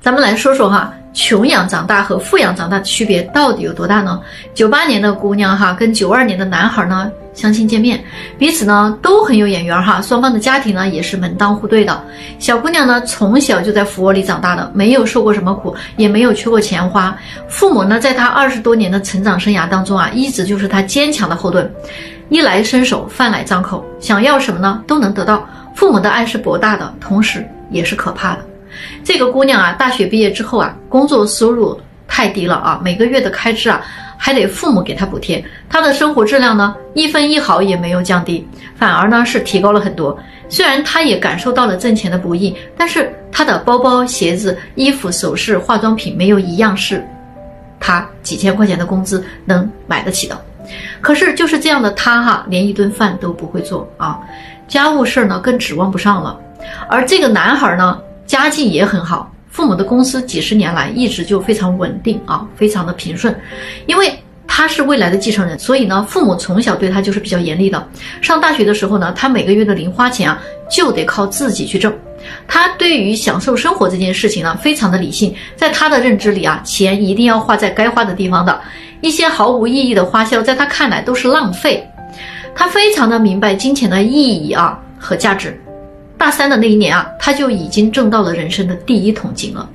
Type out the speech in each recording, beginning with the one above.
咱们来说说哈，穷养长大和富养长大的区别到底有多大呢？98年的姑娘哈，跟92年的男孩呢相亲见面，彼此呢都很有眼缘哈，双方的家庭呢也是门当户对的。小姑娘呢从小就在富窝里长大的，没有受过什么苦，也没有缺过钱花。父母呢在她20多年的成长生涯当中啊，一直就是她坚强的后盾，衣来伸手，饭来张口，想要什么呢都能得到。父母的爱是博大的，同时也是可怕的。这个姑娘啊，大学毕业之后啊，工作收入太低了啊，每个月的开支啊还得父母给她补贴，她的生活质量呢一分一毫也没有降低，反而呢是提高了很多。虽然她也感受到了挣钱的不易，但是她的包包、鞋子、衣服、首饰、化妆品没有一样是她几千块钱的工资能买得起的。可是就是这样的她哈，连一顿饭都不会做啊，家务事呢更指望不上了。而这个男孩呢家境也很好，父母的公司几十年来一直就非常稳定啊，非常的平顺。因为他是未来的继承人，所以呢父母从小对他就是比较严厉的。上大学的时候呢，他每个月的零花钱啊就得靠自己去挣。他对于享受生活这件事情呢非常的理性，在他的认知里啊，钱一定要花在该花的地方的，一些毫无意义的花销在他看来都是浪费。他非常的明白金钱的意义啊和价值。大3的那一年啊，他就已经挣到了人生的第1桶金了，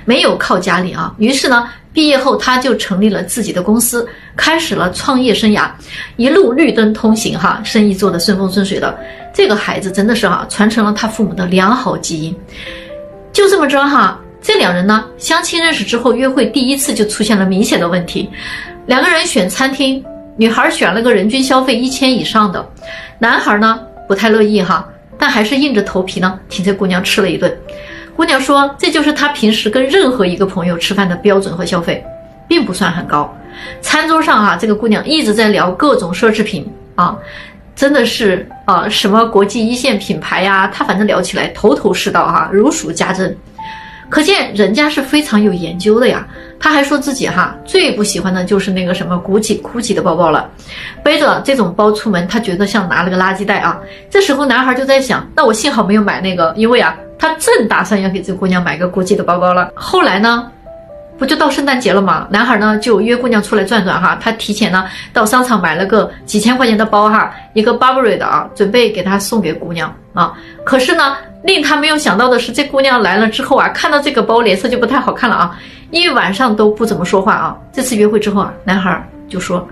没有靠家里啊。于是呢，毕业后他就成立了自己的公司，开始了创业生涯，一路绿灯通行哈，生意做得顺风顺水的。这个孩子真的是哈，传承了他父母的良好基因。就这么着哈，这两人呢相亲认识之后，约会第1次就出现了明显的问题。两个人选餐厅，女孩选了个人均消费1000以上的，男孩呢不太乐意哈，但还是硬着头皮呢请这姑娘吃了一顿。姑娘说这就是她平时跟任何一个朋友吃饭的标准和消费，并不算很高。餐桌上啊，这个姑娘一直在聊各种奢侈品啊，真的是什么国际1线品牌呀，她反正聊起来头头是道哈，如数家珍。可见人家是非常有研究的呀。他还说自己哈最不喜欢的就是那个什么GUCCI的包包了，背着这种包出门，他觉得像拿了个垃圾袋啊。这时候男孩就在想，那我幸好没有买那个，因为啊他正打算要给这姑娘买个GUCCI的包包了。后来呢不就到圣诞节了吗？男孩呢就约姑娘出来转转哈，他提前呢到商场买了个几千块钱的包哈，一个 Burberry 的啊，准备给她送给姑娘啊。可是呢令他没有想到的是，这姑娘来了之后啊，看到这个包脸色就不太好看了啊，一晚上都不怎么说话啊。这次约会之后啊，男孩就说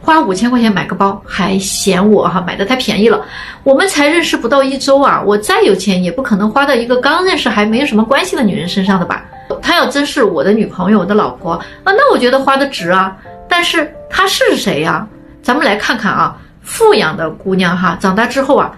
花5000块钱买个包还嫌我哈买的太便宜了，我们才认识不到1周啊，我再有钱也不可能花到一个刚认识还没有什么关系的女人身上的吧。她要真是我的女朋友我的老婆啊，那我觉得花的值啊。但是她是谁呀？咱们来看看啊，富养的姑娘哈长大之后啊，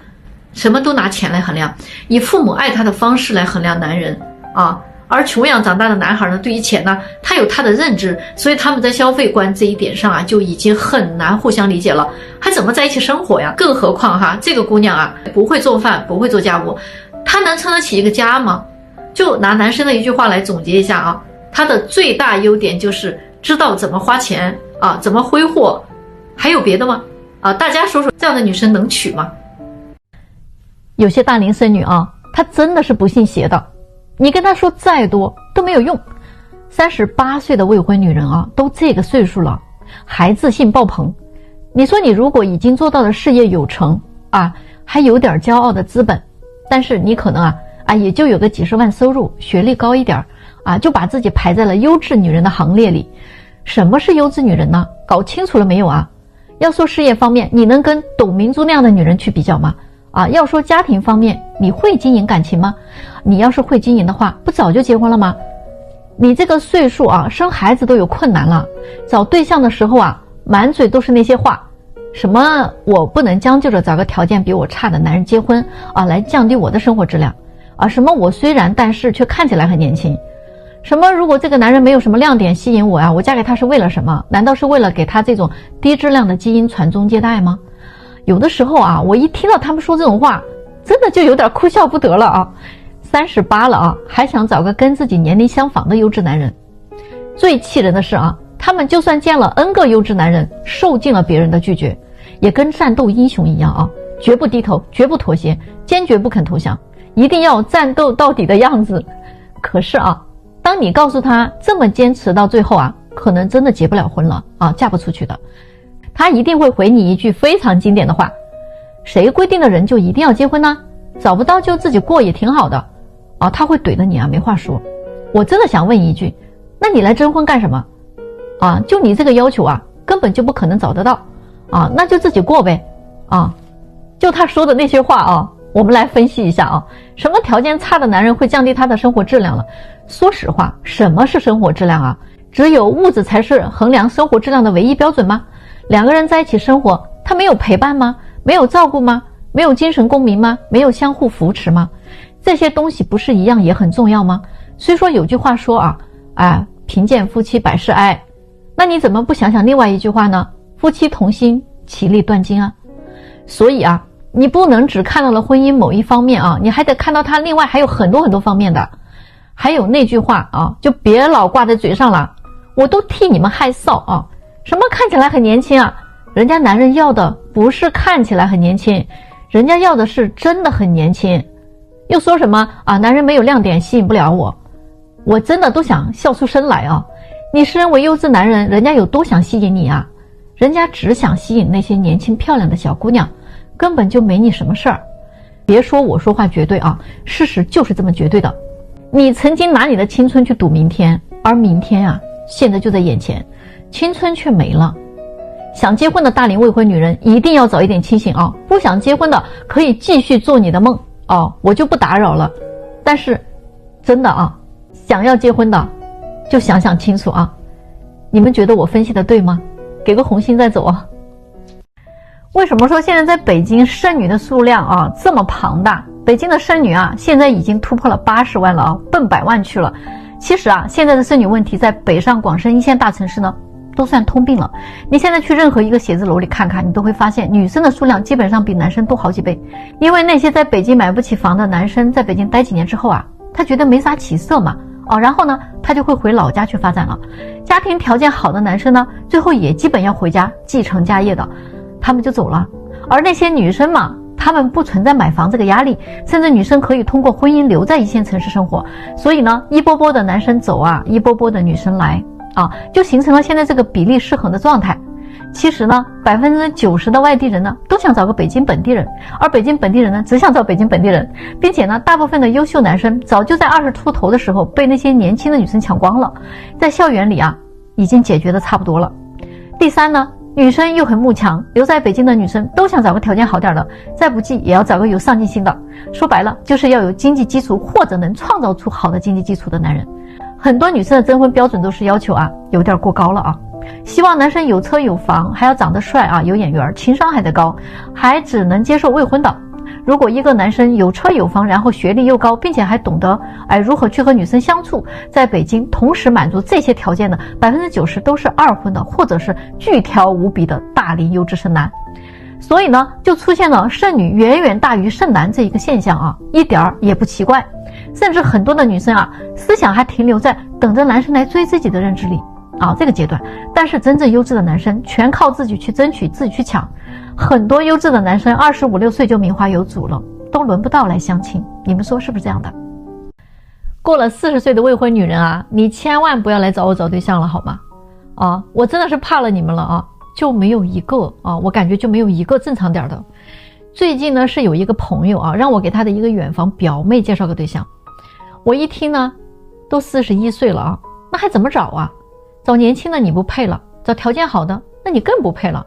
什么都拿钱来衡量，以父母爱他的方式来衡量男人啊。而穷养长大的男孩呢，对于钱呢他有他的认知，所以他们在消费观这一点上啊就已经很难互相理解了，还怎么在一起生活呀？更何况哈这个姑娘啊不会做饭，不会做家务，她能撑得起一个家吗？就拿男生的一句话来总结一下啊，他的最大优点就是知道怎么花钱啊，怎么挥霍，还有别的吗？啊，大家说说这样的女生能娶吗？有些大龄剩女啊，她真的是不信邪的，你跟她说再多都没有用。38岁的未婚女人啊，都这个岁数了，还自信爆棚。你说你如果已经做到了事业有成啊，还有点骄傲的资本，但是你可能也就有个几十万收入，学历高一点啊，就把自己排在了优质女人的行列里。什么是优质女人呢？搞清楚了没有啊？要说事业方面，你能跟董明珠那样的女人去比较吗？要说家庭方面，你会经营感情吗？你要是会经营的话，不早就结婚了吗？你这个岁数啊，生孩子都有困难了，找对象的时候啊，满嘴都是那些话，什么我不能将就着找个条件比我差的男人结婚啊，来降低我的生活质量啊，什么我虽然但是却看起来很年轻，什么如果这个男人没有什么亮点吸引我啊，我嫁给他是为了什么？难道是为了给他这种低质量的基因传宗接代吗？有的时候啊，我一听到他们说这种话，真的就有点哭笑不得了啊。38了啊，还想找个跟自己年龄相仿的优质男人。最气人的是啊，他们就算见了 N 个优质男人，受尽了别人的拒绝，也跟战斗英雄一样啊，绝不低头，绝不妥协，坚决不肯投降，一定要战斗到底的样子。可是啊，当你告诉他这么坚持到最后啊，可能真的结不了婚了啊，嫁不出去的，他一定会回你一句非常经典的话：谁规定的人就一定要结婚呢？找不到就自己过也挺好的啊，他会怼的你啊，没话说。我真的想问一句，那你来征婚干什么啊？就你这个要求啊，根本就不可能找得到啊，那就自己过呗啊。就他说的那些话啊，我们来分析一下啊，什么条件差的男人会降低他的生活质量了？说实话，什么是生活质量啊？只有物质才是衡量生活质量的唯一标准吗？两个人在一起生活，他没有陪伴吗？没有照顾吗？没有精神共鸣吗？没有相互扶持吗？这些东西不是一样也很重要吗？虽说有句话说啊，贫贱夫妻百事哀，那你怎么不想想另外一句话呢？夫妻同心，其利断金啊。所以啊，你不能只看到了婚姻某一方面啊，你还得看到它另外还有很多很多方面的。还有那句话啊，就别老挂在嘴上了，我都替你们害臊啊！什么看起来很年轻啊？人家男人要的不是看起来很年轻，人家要的是真的很年轻。又说什么啊，男人没有亮点吸引不了我，我真的都想笑出声来啊！你身为优质男人，人家有多想吸引你啊？人家只想吸引那些年轻漂亮的小姑娘，根本就没你什么事儿。别说我说话绝对啊，事实就是这么绝对的。你曾经拿你的青春去赌明天，而明天啊，现在就在眼前，青春却没了。想结婚的大龄未婚女人一定要早一点清醒啊！不想结婚的可以继续做你的梦哦，我就不打扰了。但是真的啊，想要结婚的就想想清楚啊！你们觉得我分析的对吗？给个红心再走啊！为什么说现在在北京剩女的数量啊这么庞大？北京的剩女啊，现在已经突破了80万了啊，奔100万去了。其实啊，现在的剩女问题在北上广深一线大城市呢，都算通病了。你现在去任何一个写字楼里看看，你都会发现女生的数量基本上比男生多好几倍。因为那些在北京买不起房的男生，在北京待几年之后啊，他觉得没啥起色嘛，然后呢，他就会回老家去发展了。家庭条件好的男生呢，最后也基本要回家继承家业的，他们就走了。而那些女生嘛，他们不存在买房这个压力，甚至女生可以通过婚姻留在一线城市生活。所以呢，一波波的男生走啊，一波波的女生来啊，就形成了现在这个比例失衡的状态。其实呢，90%的外地人呢都想找个北京本地人，而北京本地人呢只想找北京本地人，并且呢，大部分的优秀男生早就在20出头的时候被那些年轻的女生抢光了，在校园里啊已经解决的差不多了。第三呢，女生又很慕强，留在北京的女生都想找个条件好点的，再不济也要找个有上进心的。说白了，就是要有经济基础或者能创造出好的经济基础的男人。很多女生的征婚标准都是要求啊有点过高了啊，希望男生有车有房，还要长得帅啊，有眼缘，情商还得高，还只能接受未婚的。如果一个男生有车有房，然后学历又高，并且还懂得如何去和女生相处，在北京同时满足这些条件的90%都是二婚的，或者是巨挑无比的大龄优质剩男。所以呢，就出现了剩女远远大于剩男这一个现象啊，一点儿也不奇怪。甚至很多的女生啊，思想还停留在等着男生来追自己的认知里啊这个阶段，但是真正优质的男生全靠自己去争取，自己去抢。很多优质的男生25、26岁就名花有主了，都轮不到来相亲。你们说是不是这样的？过了40岁的未婚女人啊，你千万不要来找我找对象了好吗？我真的是怕了你们了啊，就没有一个我感觉就没有一个正常点的。最近呢，是有一个朋友让我给他的一个远房表妹介绍个对象。我一听呢，都41岁了那还怎么找啊？找年轻的你不配了，找条件好的那你更不配了。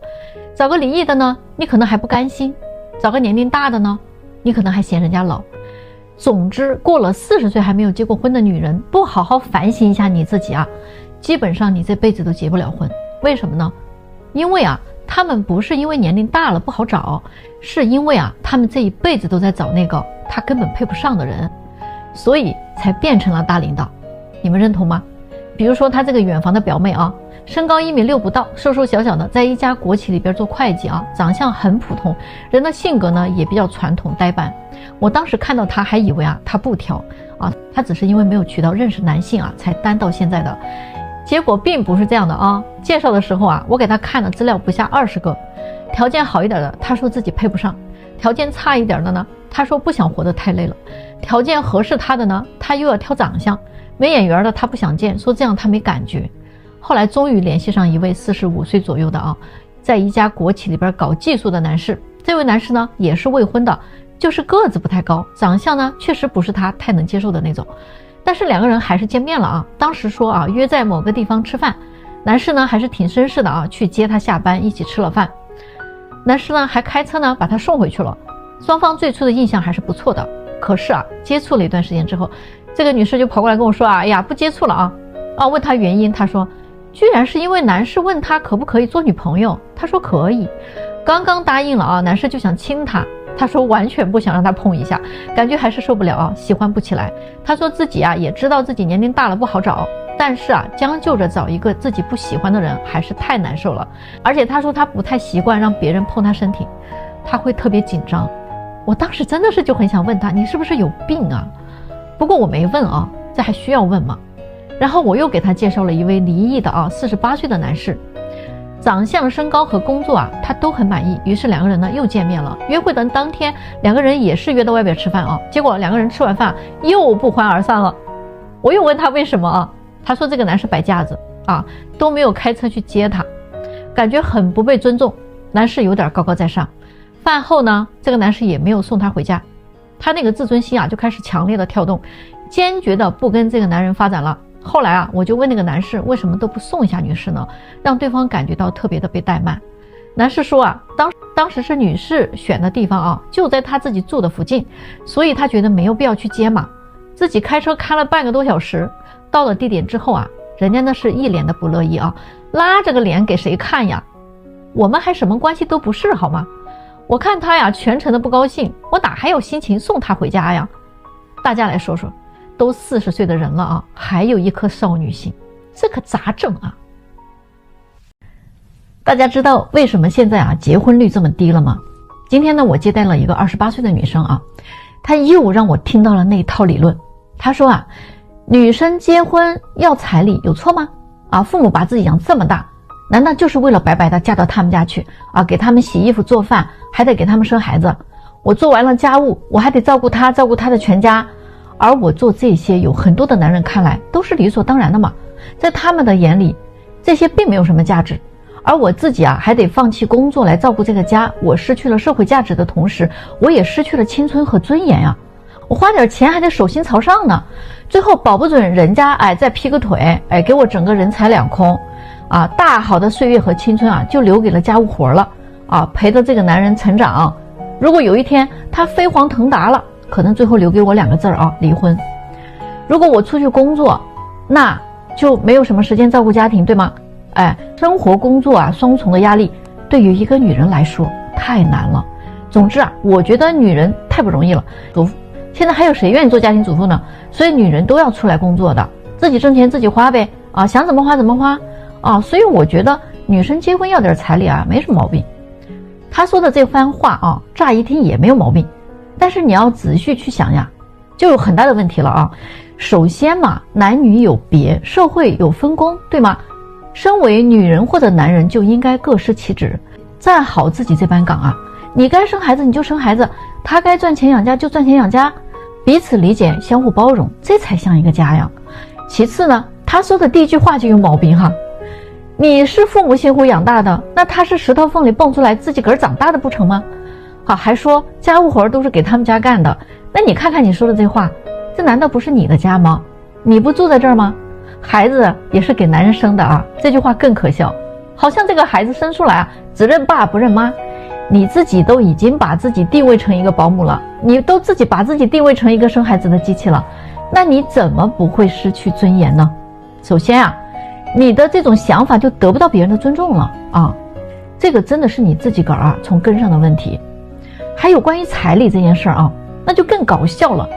找个离异的呢，你可能还不甘心；找个年龄大的呢，你可能还嫌人家老。总之，过了40岁还没有结过婚的女人，不好好反省一下你自己基本上你这辈子都结不了婚。为什么呢？因为他们不是因为年龄大了不好找，是因为他们这一辈子都在找那个他根本配不上的人，所以才变成了大龄的。你们认同吗？比如说他这个远房的表妹身高1.6米不到，瘦瘦小小的，在一家国企里边做会计长相很普通，人的性格呢也比较传统呆板。我当时看到他还以为他不挑他只是因为没有渠道认识男性才单到现在的。结果并不是这样的介绍的时候我给他看了资料不下20个，条件好一点的他说自己配不上，条件差一点的呢他说不想活得太累了，条件合适他的呢他又要挑长相，没眼缘的他不想见，说这样他没感觉。后来终于联系上一位45岁左右的在一家国企里边搞技术的男士。这位男士呢也是未婚的，就是个子不太高，长相呢确实不是他太能接受的那种。但是两个人还是见面了当时说约在某个地方吃饭，男士呢还是挺绅士的去接他下班，一起吃了饭。男士呢还开车呢把他送回去了。双方最初的印象还是不错的。可是接触了一段时间之后，这个女士就跑过来跟我说哎呀不接触了问他原因，他说居然是因为男士问他可不可以做女朋友，他说可以，刚刚答应了男士就想亲他，他说完全不想让他碰一下，感觉还是受不了喜欢不起来。他说自己也知道自己年龄大了不好找，但是将就着找一个自己不喜欢的人还是太难受了。而且他说他不太习惯让别人碰他身体，他会特别紧张。我当时真的是就很想问他，你是不是有病啊？不过我没问这还需要问吗？然后我又给他介绍了一位离异的48岁的男士，长相身高和工作他都很满意。于是两个人呢又见面了。约会的当天两个人也是约到外边吃饭结果两个人吃完饭又不欢而散了。我又问他为什么他说这个男士摆架子都没有开车去接他，感觉很不被尊重，男士有点高高在上。饭后呢这个男士也没有送他回家，他那个自尊心就开始强烈的跳动，坚决的不跟这个男人发展了。后来我就问那个男士为什么都不送一下女士呢，让对方感觉到特别的被怠慢。男士说当时是女士选的地方就在他自己住的附近，所以他觉得没有必要去接嘛，自己开车开了半个多小时。到了地点之后人家那是一脸的不乐意拉着个脸给谁看呀？我们还什么关系都不是好吗？我看他全程的不高兴，我哪还有心情送他回家呀？大家来说说，都40岁的人了还有一颗少女心，这可咋整大家知道为什么现在结婚率这么低了吗？今天呢我接待了一个28岁的女生她又让我听到了那一套理论。她说女生结婚要彩礼有错吗？父母把自己养这么大，难道就是为了白白的嫁到他们家去给他们洗衣服做饭，还得给他们生孩子？我做完了家务，我还得照顾他的全家，而我做这些有很多的男人看来都是理所当然的嘛，在他们的眼里这些并没有什么价值。而我自己还得放弃工作来照顾这个家，我失去了社会价值的同时，我也失去了青春和尊严我花点钱还得手心朝上呢，最后保不准人家再劈个腿给我整个人财两空大好的岁月和青春就留给了家务活了陪着这个男人成长。如果有一天他飞黄腾达了，可能最后留给我2个字离婚。如果我出去工作，那就没有什么时间照顾家庭，对吗？生活工作双重的压力对于一个女人来说太难了。总之我觉得女人太不容易了。现在还有谁愿意做家庭主妇呢？所以女人都要出来工作的，自己挣钱自己花呗想怎么花怎么花所以我觉得女生结婚要点彩礼没什么毛病。他说的这番话乍一听也没有毛病，但是你要仔细去想呀，就有很大的问题了首先嘛，男女有别，社会有分工，对吗？身为女人或者男人就应该各司其职，站好自己这班岗你该生孩子你就生孩子，他该赚钱养家就赚钱养家，彼此理解相互包容，这才像一个家呀。其次呢，他说的第一句话就有毛病你是父母辛苦养大的，那他是石头缝里蹦出来自己个儿长大的不成吗？还说家务活都是给他们家干的，那你看看你说的这话，这难道不是你的家吗？你不住在这儿吗？孩子也是给男人生的这句话更可笑，好像这个孩子生出来只认爸不认妈。你自己都已经把自己定位成一个保姆了，你都自己把自己定位成一个生孩子的机器了，那你怎么不会失去尊严呢？首先你的这种想法就得不到别人的尊重了这个真的是你自己个儿从根上的问题。还有关于彩礼这件事那就更搞笑了。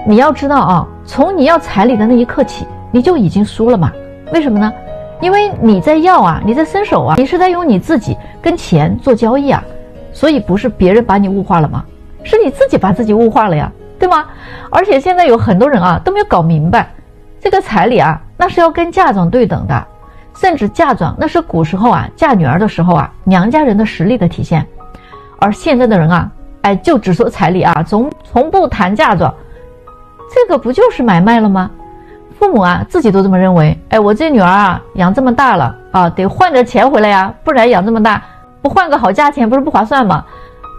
你要知道从你要彩礼的那一刻起，你就已经输了嘛。为什么呢？因为你在要你在伸手你是在用你自己跟钱做交易所以不是别人把你物化了吗？是你自己把自己物化了呀，对吗？而且现在有很多人都没有搞明白，这个彩礼那是要跟嫁妆对等的，甚至嫁妆那是古时候嫁女儿的时候娘家人的实力的体现。而现在的人就只说彩礼从不谈嫁妆，这个不就是买卖了吗？父母啊自己都这么认为，哎，我这女儿啊养这么大了啊，得换点钱回来呀，不然养这么大不换个好价钱不是不划算吗？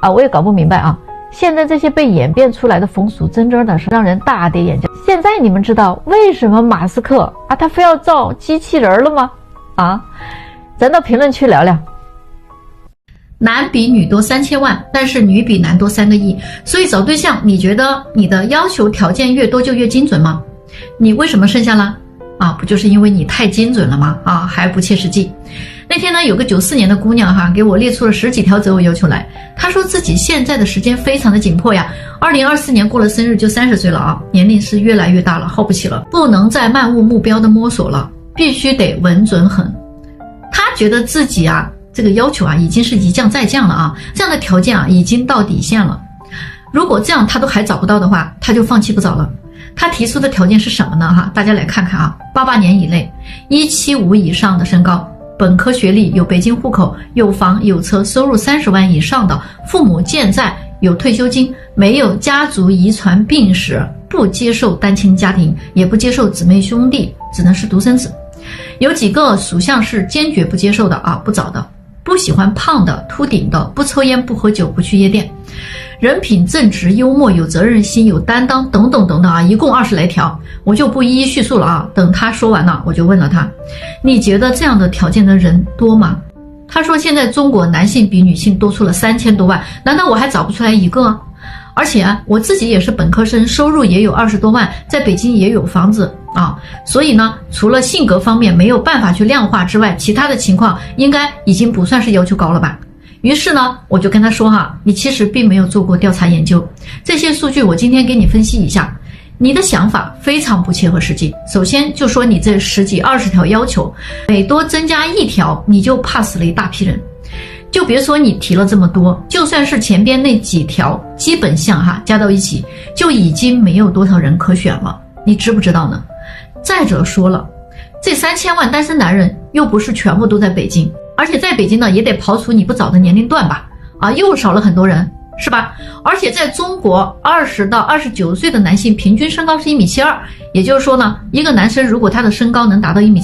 啊，我也搞不明白啊。现在这些被演变出来的风俗真的是让人大跌眼镜。现在你们知道为什么马斯克啊他非要造机器人了吗？啊，咱到评论区聊聊。男比女多3000万，但是女比男多3个亿。所以找对象，你觉得你的要求条件越多就越精准吗？你为什么剩下了？啊，不就是因为你太精准了吗？啊，还不切实际。那天呢，有个94年的姑娘哈，给我列出了10几条择偶要求来。她说自己现在的时间非常的紧迫呀，2024年过了生日就30岁了啊，年龄是越来越大了，耗不起了，不能再漫无目标的摸索了，必须得稳准狠。她觉得自己啊，这个要求啊，已经是一降再降了啊，这样的条件啊，已经到底线了。如果这样她都还找不到的话，她就放弃不找了。她提出的条件是什么呢？哈，大家来看看啊，88年以内，175以上的身高，本科学历，有北京户口，有房有车，收入30万以上的，父母健在，有退休金，没有家族遗传病史，不接受单亲家庭，也不接受姊妹兄弟，只能是独生子。有几个属相是坚决不接受的啊，不找的。不喜欢胖的、秃顶的，不抽烟、不喝酒、不去夜店，人品正直、幽默、有责任心、有担当，等等等等啊，一共20来条，我就不一一叙述了啊。等他说完了，我就问了他，你觉得这样的条件的人多吗？他说现在中国男性比女性多出了3000多万，难道我还找不出来一个啊？而且啊，我自己也是本科生，收入也有20多万，在北京也有房子啊，所以呢，除了性格方面没有办法去量化之外，其他的情况应该已经不算是要求高了吧。于是呢，我就跟他说哈，你其实并没有做过调查研究，这些数据我今天给你分析一下，你的想法非常不切合实际。首先就说你这10几20条要求，每多增加1条，你就怕死了一大批人。就别说你提了这么多，就算是前边那几条基本项哈，加到一起，就已经没有多少人可选了，你知不知道呢？再者说了，这3000万单身男人又不是全部都在北京，而且在北京呢也得刨除你不找的年龄段吧，啊，又少了很多人，是吧？而且在中国20到29岁的男性平均身高是1.72米，也就是说呢，一个男生如果他的身高能达到1.72米，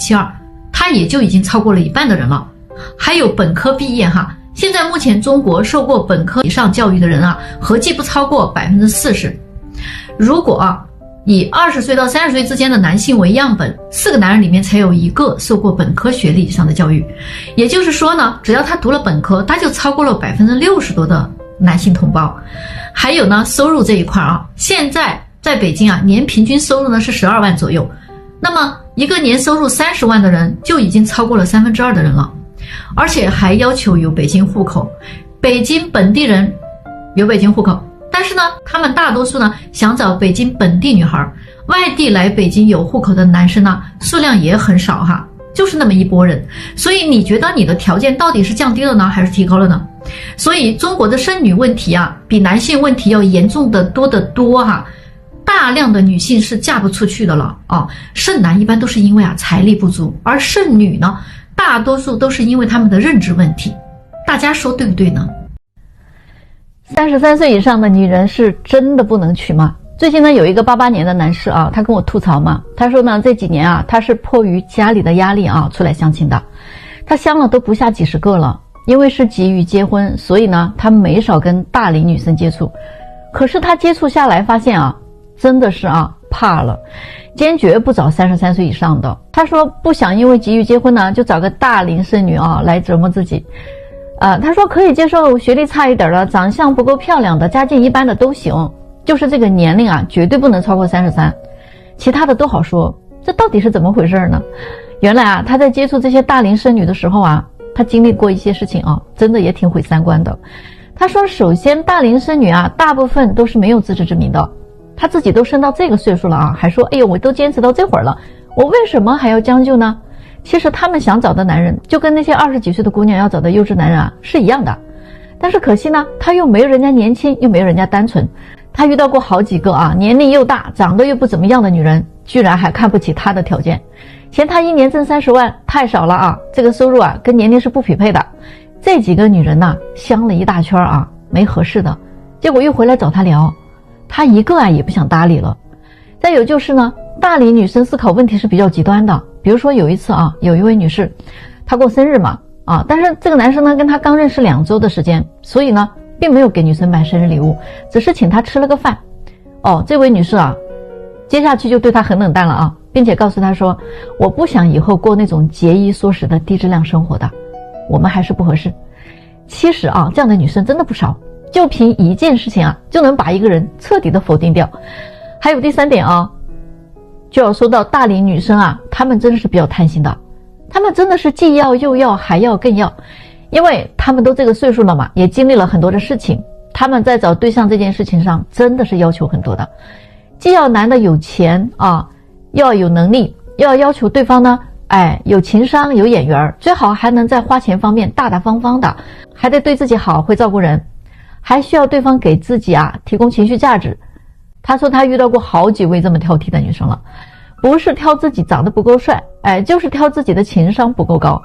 他也就已经超过了一半的人了。还有本科毕业哈，现在目前中国受过本科以上教育的人啊，合计不超过40%。如果啊，以20岁到30岁之间的男性为样本，4个男人里面才有1个受过本科学历以上的教育，也就是说呢，只要他读了本科，他就超过了60%多的男性同胞。还有呢，收入这一块啊，现在在北京啊，年平均收入呢是12万左右，那么一个年收入30万的人就已经超过了2/3的人了。而且还要求有北京户口，北京本地人有北京户口，但是呢，他们大多数呢想找北京本地女孩，外地来北京有户口的男生呢数量也很少哈，就是那么一拨人。所以你觉得你的条件到底是降低了呢，还是提高了呢？所以中国的剩女问题啊，比男性问题要严重的多得多哈。大量的女性是嫁不出去的了啊，剩男一般都是因为啊财力不足，而剩女呢，大多数都是因为他们的认知问题，大家说对不对呢？33岁以上的女人是真的不能娶吗？最近呢，有一个88年的男士啊，他跟我吐槽嘛，他说呢，这几年啊，他是迫于家里的压力啊，出来相亲的，他相了都不下几10个了，因为是急于结婚，所以呢，他没少跟大龄女生接触，可是他接触下来发现啊，真的是啊怕了，坚决不找33岁以上的。他说不想因为急于结婚呢，就找个大龄剩女啊来折磨自己。他说可以接受学历差一点的，长相不够漂亮的，家境一般的都行，就是这个年龄啊绝对不能超过33，其他的都好说。这到底是怎么回事呢？原来啊，他在接触这些大龄剩女的时候啊，他经历过一些事情啊，真的也挺毁三观的。他说首先大龄剩女啊，大部分都是没有自知之明的，他自己都生到这个岁数了啊，还说哎呦我都坚持到这会儿了，我为什么还要将就呢？其实他们想找的男人就跟那些20几岁的姑娘要找的优质男人啊是一样的，但是可惜呢，他又没有人家年轻，又没有人家单纯。他遇到过好几个啊，年龄又大，长得又不怎么样的女人，居然还看不起他的条件，嫌他一年挣30万太少了啊，这个收入啊跟年龄是不匹配的。这几个女人呢，相了一大圈啊，没合适的，结果又回来找他聊，他一个啊也不想搭理了。再有就是呢，大龄女生思考问题是比较极端的。比如说有一次啊，有一位女士，她过生日嘛，但是这个男生呢跟她刚认识2周的时间，所以呢并没有给女生买生日礼物，只是请她吃了个饭。这位女士啊，接下去就对她很冷淡了啊，并且告诉她说，我不想以后过那种节衣缩食的低质量生活的，我们还是不合适。其实啊，这样的女生真的不少，就凭一件事情啊，就能把一个人彻底的否定掉。还有第3点啊，就要说到大龄女生啊，她们真的是比较贪心的，她们真的是既要又要还要更要，因为她们都这个岁数了嘛，也经历了很多的事情，她们在找对象这件事情上真的是要求很多的，既要男的有钱啊，又要有能力，又要求对方呢有情商有眼缘，最好还能在花钱方面大大方方的，还得对自己好，会照顾人，还需要对方给自己提供情绪价值。他说他遇到过好几位这么挑剔的女生了，不是挑自己长得不够帅，就是挑自己的情商不够高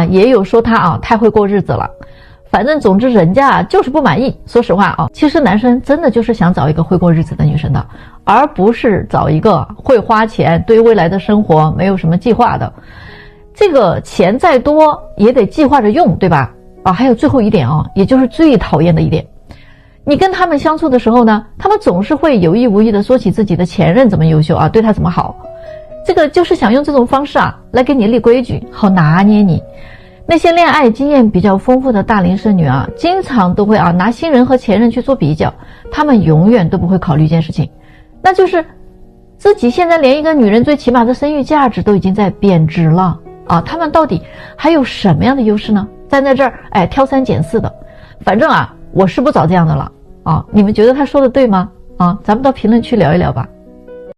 也有说他太会过日子了。反正总之人家就是不满意。说实话其实男生真的就是想找一个会过日子的女生的，而不是找一个会花钱对未来的生活没有什么计划的。这个钱再多也得计划着用，对吧？还有最后一点也就是最讨厌的一点，你跟他们相处的时候呢，他们总是会有意无意的说起自己的前任怎么优秀对他怎么好，这个就是想用这种方式来给你立规矩，好拿捏你。那些恋爱经验比较丰富的大龄剩女经常都会拿新人和前任去做比较，他们永远都不会考虑一件事情，那就是自己现在连一个女人最起码的生育价值都已经在贬值了他们到底还有什么样的优势呢？站在这儿挑三拣四的。反正我是不找这样的了你们觉得他说的对吗？咱们到评论区聊一聊吧。